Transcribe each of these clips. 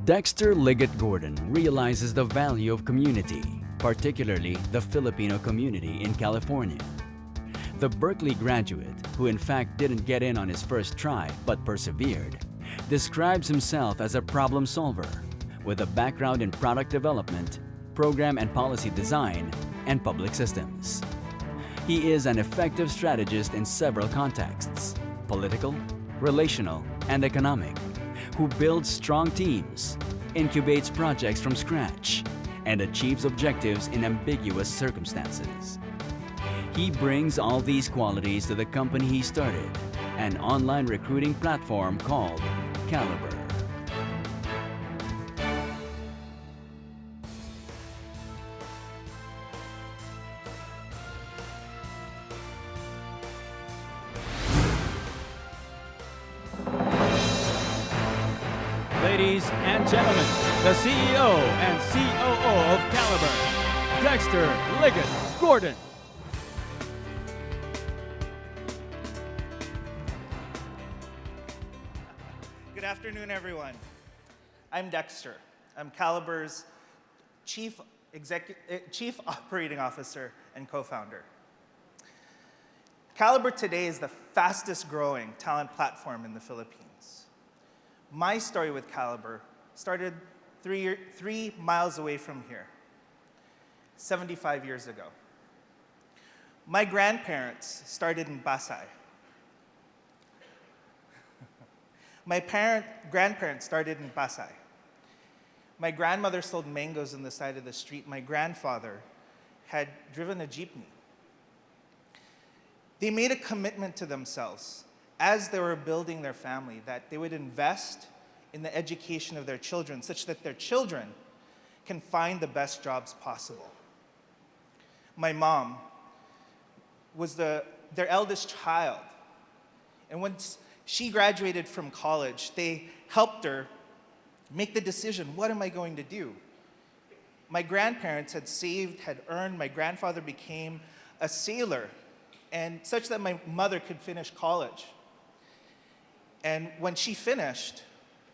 Dexter Ligot-Gordon realizes the value of community, particularly the Filipino community in California. The Berkeley graduate, who in fact didn't get in on his first try but persevered, describes himself as a problem solver with a background in product development, program and policy design, and public systems. He is an effective strategist in several contexts: political, relational, and economic, who builds strong teams, incubates projects from scratch, and achieves objectives in ambiguous circumstances. He brings all these qualities to the company he started, an online recruiting platform called Kalibirr. Ladies and gentlemen, the CEO and COO of Kalibirr, Dexter Ligot-Gordon. Good afternoon, everyone. I'm Dexter. I'm Kalibirr's Chief Operating Officer and co-founder. Kalibirr today is the fastest growing talent platform in the Philippines. My story with Kalibirr started 3 miles away from here, 75 years ago. My grandparents started in Pasay. My grandparents started in Pasay. My grandmother sold mangoes on the side of the street. My grandfather had driven a jeepney. They made a commitment to themselves as they were building their family that they would invest in the education of their children such that their children can find the best jobs possible. My mom was their eldest child, and once she graduated from college, they helped her make the decision, what am I going to do? My grandparents had saved, had earned. My grandfather became a sailor, and such that my mother could finish college. And when she finished,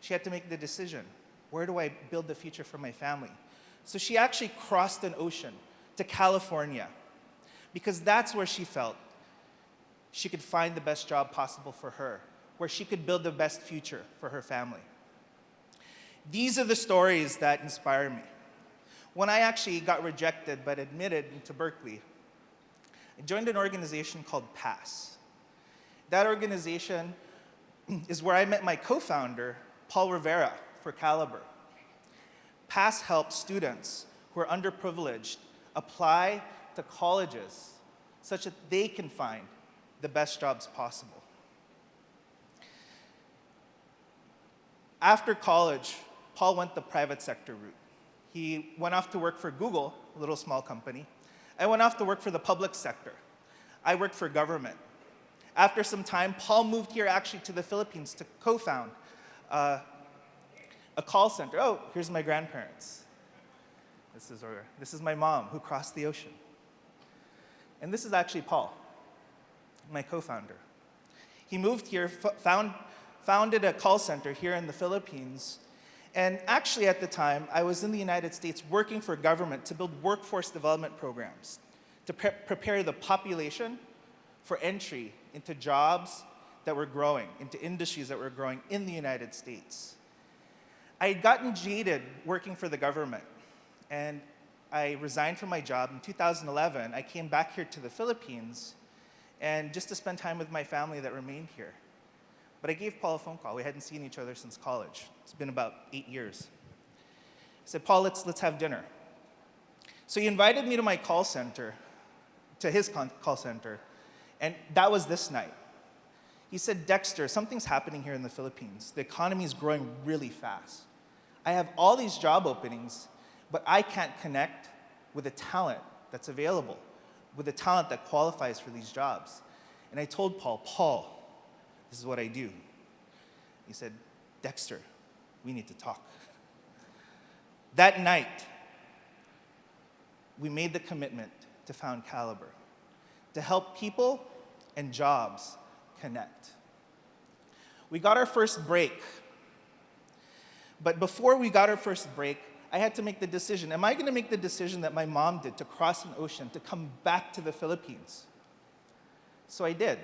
she had to make the decision, where do I build the future for my family? So she actually crossed an ocean to California, because that's where she felt she could find the best job possible for her, where she could build the best future for her family. These are the stories that inspire me. When I actually got rejected but admitted into Berkeley, I joined an organization called PASS. That organization is where I met my co-founder, Paul Rivera, for Kalibirr. PASS helps students who are underprivileged apply to colleges such that they can find the best jobs possible. After college, Paul went the private sector route. He went off to work for Google, a little small company. I went off to work for the public sector. I worked for government. After some time, Paul moved here actually to the Philippines to co-found a call center. Oh, here's my grandparents. This is my mom who crossed the ocean. And this is actually Paul, my co-founder. He moved here, founded a call center here in the Philippines. And actually at the time, I was in the United States working for government to build workforce development programs to prepare the population for entry into jobs that were growing, into industries that were growing in the United States. I had gotten jaded working for the government, and I resigned from my job. In 2011, I came back here to the Philippines, and just to spend time with my family that remained here. But I gave Paul a phone call. We hadn't seen each other since college. It's been about 8 years. I said, Paul, let's have dinner. So he invited me to my call center, to his call center, and that was this night. He said, Dexter, something's happening here in the Philippines. The economy is growing really fast. I have all these job openings, but I can't connect with the talent that's available, with the talent that qualifies for these jobs. And I told Paul, this is what I do. He said, Dexter, we need to talk. That night, we made the commitment to found Kalibirr, to help people and jobs connect. We got our first break, But before we got our first break, I had to make the decision. Am I going to make the decision that my mom did to cross an ocean, to come back to the Philippines? So I did.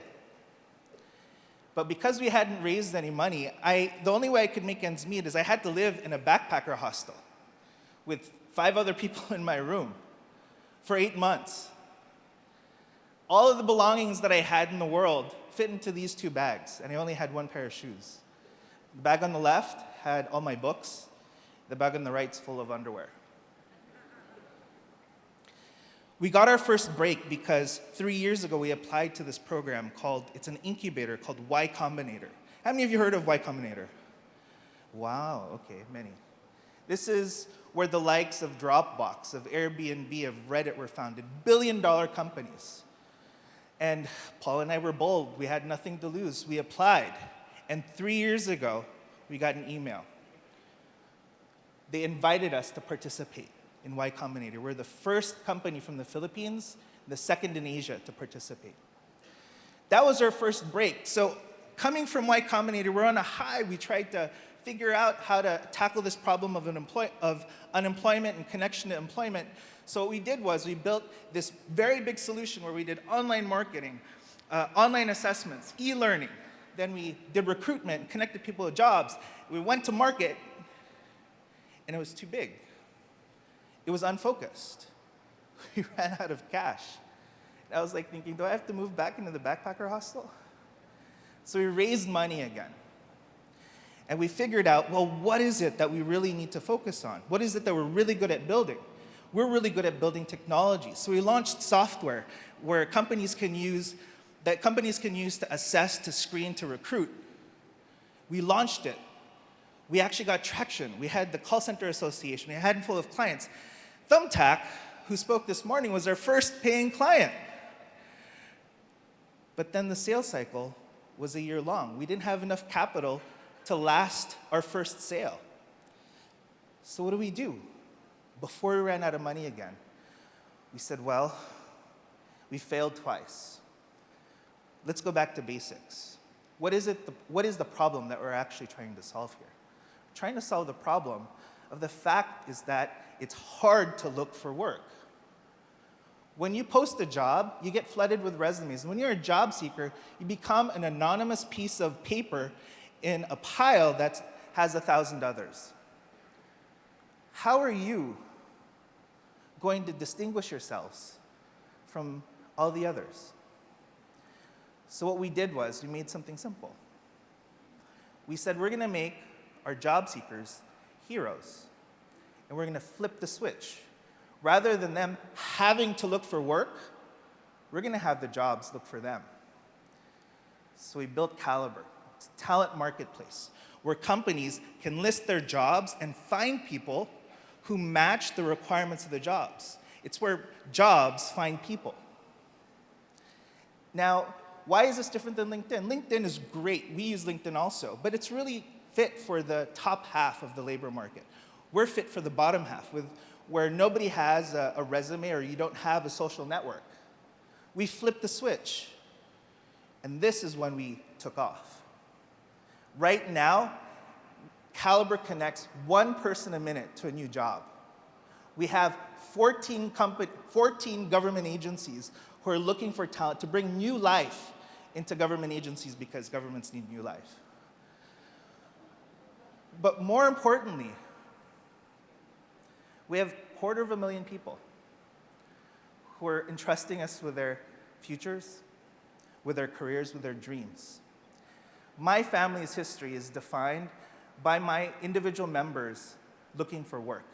But because we hadn't raised any money, the only way I could make ends meet is I had to live in a backpacker hostel with 5 other people in my room for 8 months. All of the belongings that I had in the world fit into these 2 bags, and I only had 1 pair of shoes. The bag on the left had all my books. The bag on the right's full of underwear. We got our first break because 3 years ago we applied to this program it's an incubator called Y Combinator. How many of you heard of Y Combinator? Wow, okay, many. This is where the likes of Dropbox, of Airbnb, of Reddit were founded, billion-dollar companies. And Paul and I were bold. We had nothing to lose. We applied. And 3 years ago, we got an email. They invited us to participate in Y Combinator. We're the first company from the Philippines, the second in Asia to participate. That was our first break. So coming from Y Combinator, we're on a high. We tried to figure out how to tackle this problem of unemployment and connection to employment. So what we did was we built this very big solution where we did online marketing, online assessments, e-learning. Then we did recruitment, connected people to jobs. We went to market, and it was too big. It was unfocused. We ran out of cash. I was like thinking, do I have to move back into the backpacker hostel? So we raised money again. And we figured out, well, what is it that we really need to focus on? What is it that we're really good at building? We're really good at building technology. So we launched software where companies can use to assess, to screen, to recruit. We launched it. We actually got traction. We had the call center association. We had a handful of clients. Thumbtack, who spoke this morning, was our first paying client. But then the sales cycle was a year long. We didn't have enough capital to last our first sale. So what do? Before we ran out of money again, we said, well, we failed twice. Let's go back to basics. What is the problem that we're actually trying to solve here? We're trying to solve the problem of the fact is that it's hard to look for work. When you post a job, you get flooded with resumes. When you're a job seeker, you become an anonymous piece of paper in a pile that has 1,000 others. How are you going to distinguish yourselves from all the others? So what we did was we made something simple. We said we're going to make our job seekers heroes, and we're going to flip the switch. Rather than them having to look for work, we're going to have the jobs look for them. So we built Kalibirr. It's a talent marketplace where companies can list their jobs and find people who match the requirements of the jobs. It's where jobs find people. Now, why is this different than LinkedIn? LinkedIn is great. We use LinkedIn also, but it's really fit for the top half of the labor market. We're fit for the bottom half, where nobody has a resume or you don't have a social network. We flipped the switch, and this is when we took off. Right now, Kalibirr connects 1 person a minute to a new job. We have 14 government agencies who are looking for talent to bring new life into government agencies because governments need new life. But more importantly, we have 250,000 people who are entrusting us with their futures, with their careers, with their dreams. My family's history is defined by my individual members looking for work.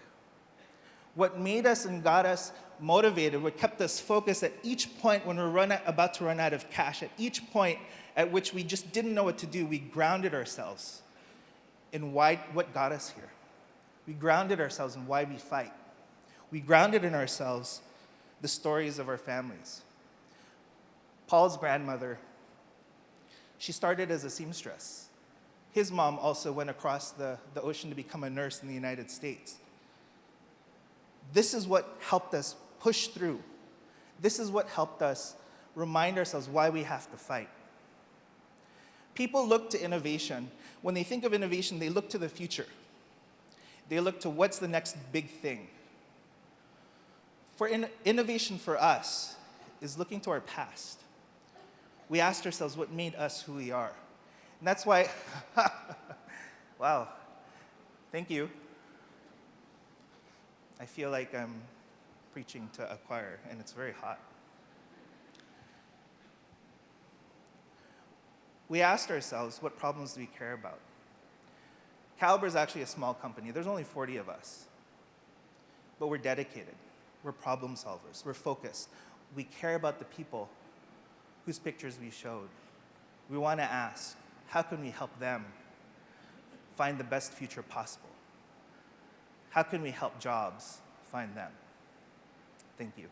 What made us and got us motivated, what kept us focused at each point when we're about to run out of cash, at each point at which we just didn't know what to do, we grounded ourselves in what got us here. We grounded ourselves in why we fight. We grounded in ourselves the stories of our families. Paul's grandmother, she started as a seamstress. His mom also went across the ocean to become a nurse in the United States. This is what helped us push through. This is what helped us remind ourselves why we have to fight. People look to innovation. When they think of innovation, they look to the future. They look to what's the next big thing. For innovation for us is looking to our past. We asked ourselves what made us who we are. And that's why, wow, thank you. I feel like I'm preaching to a choir, and it's very hot. We asked ourselves, what problems do we care about? Kalibirr is actually a small company. There's only 40 of us. But we're dedicated. We're problem solvers. We're focused. We care about the people whose pictures we showed. We want to ask, how can we help them find the best future possible? How can we help jobs find them? Thank you.